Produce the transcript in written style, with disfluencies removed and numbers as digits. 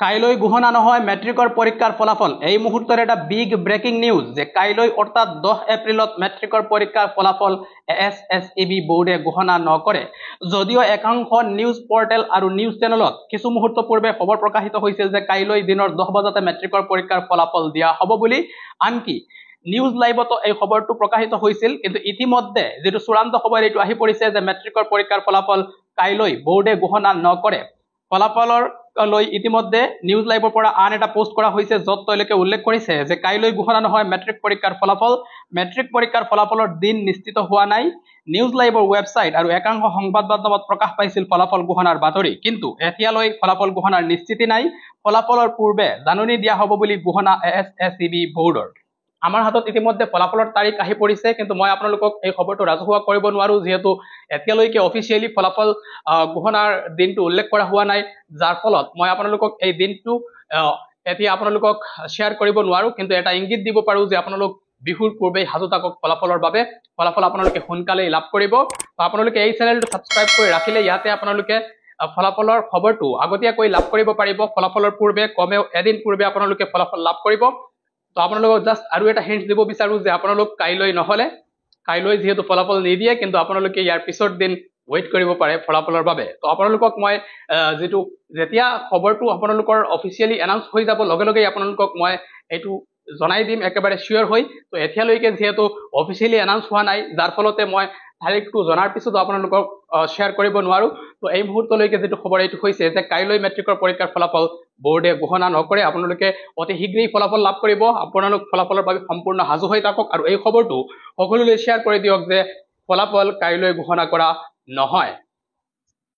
কাইলৈ ঘোষণা নহয় মেট্ৰিকৰ পৰীক্ষাৰ ফলাফল। এই মুহূৰ্তৰ এটা বিগ ব্ৰেকিং নিউজ যে কাইলৈ অৰ্থাৎ 10 এপ্ৰিলত মেট্ৰিকৰ পৰীক্ষাৰ ফলাফল এএছএছইবি বোৰ্ডে ঘোষণা নকৰে। যদিও একাংশ নিউজ পৰ্টেল আৰু নিউজ চেনেলত কিছু মুহূৰ্ত পূৰ্বে খবৰ প্ৰকাশিত হৈছিল যে কাইলৈ দিনৰ 10 বজাতে মেট্ৰিকৰ পৰীক্ষাৰ ফলাফল দিয়া হ'ব বুলি, আনকি নিউজ লাইভতো এই খবৰটো প্ৰকাশিত হৈছিল। কিন্তু ইতিমধ্যে যেটো চূড়ান্ত খবৰ এইটো আহি পৰিছে যে মেট্ৰিকৰ পৰীক্ষাৰ ফলাফল কাইলৈ বোৰ্ডে ঘোষণা নকৰে। ফলাফলৰ লৈ ইতিমধ্যে নিউজ লাইভৰ পৰা আন এটা পোষ্ট কৰা হৈছে য'ত তেওঁলোকে উল্লেখ কৰিছে যে কাইলৈ ঘোষণা নহয় মেট্ৰিক পৰীক্ষাৰ ফলাফল। মেট্ৰিক পৰীক্ষাৰ ফলাফলৰ দিন নিশ্চিত হোৱা নাই। নিউজ লাইভৰ ৱেবছাইট আৰু একাংশ সংবাদ মাধ্যমত প্ৰকাশ পাইছিল ফলাফল ঘোষণাৰ বাতৰি, কিন্তু এতিয়ালৈ ফলাফল ঘোষণাৰ নিশ্চিতি নাই। ফলাফলৰ পূৰ্বে জাননী দিয়া হ'ব বুলি ঘোষণা এএছএছইবি বোৰ্ডৰ। আমাৰ হাতত ইতিমধ্যে ফলাফলৰ তাৰিখ আহি পৰিছে, কিন্তু মই আপোনালোকক এই খবৰটো ৰাজহুৱা কৰিব নোৱাৰো যিহেতু এতিয়ালৈকে অফিচিয়েলি ফলাফল ঘোষণাৰ দিনটো উল্লেখ কৰা হোৱা নাই, যাৰ ফলত মই আপোনালোকক এই দিনটো এতিয়া আপোনালোকক শ্বেয়াৰ কৰিব নোৱাৰো। কিন্তু এটা ইংগিত দিব পাৰো যে আপোনালোক বিহুৰ পূৰ্বেই সাজু থাকক ফলাফলৰ বাবে। ফলাফল আপোনালোকে সোনকালেই লাভ কৰিব। আপোনালোকে এই চেনেলটো ছাবস্ক্ৰাইব কৰি ৰাখিলে ইয়াতে আপোনালোকে ফলাফলৰ খবৰটো আগতীয়াকৈ লাভ কৰিব পাৰিব। ফলাফলৰ পূৰ্বে কমেও এদিন পূৰ্বে আপোনালোকে ফলাফল লাভ কৰিব। তো আপোনালোকক জাষ্ট আৰু এটা হিণ্ট দিব বিচাৰো যে আপোনালোক কাইলৈ নহলে, কাইলৈ যিহেতু ফলাফল নিদিয়ে, কিন্তু আপোনালোকে ইয়াৰ পিছৰ দিন ৱেইট কৰিব পাৰে ফলাফলৰ বাবে। তো আপোনালোকক মই যেতিয়া খবৰটো আপোনালোকৰ অফিচিয়েলি এনাউন্স হৈ যাব লগে লগে আপোনালোকক মই এইটো জনাই দিম একেবাৰে শিওৰ হৈ। তো এতিয়ালৈকে যিহেতু অফিচিয়েলি এনাউন্স হোৱা নাই, যাৰ ফলতে মই তাৰিখটো জনাৰ পিছতো আপোনালোকক শ্বেয়াৰ কৰিব নোৱাৰো। তো এই মুহূৰ্তলৈকে যেটো খবৰ এইটো হৈছে যে কাইলৈ মেট্ৰিকৰ পৰীক্ষাৰ ফলাফল বোৰ্ডে ঘোষণা নকৰে। আপোনালোকে অতি শীঘ্ৰেই ফলাফল লাভ কৰিব। আপোনালোক ফলাফলৰ বাবে সম্পূৰ্ণ সাজু হৈ থাকক আৰু এই খবৰটো সকলোলৈ শ্বেয়াৰ কৰি দিয়ক যে ফলাফল কাইলৈ ঘোষণা কৰা নহয়।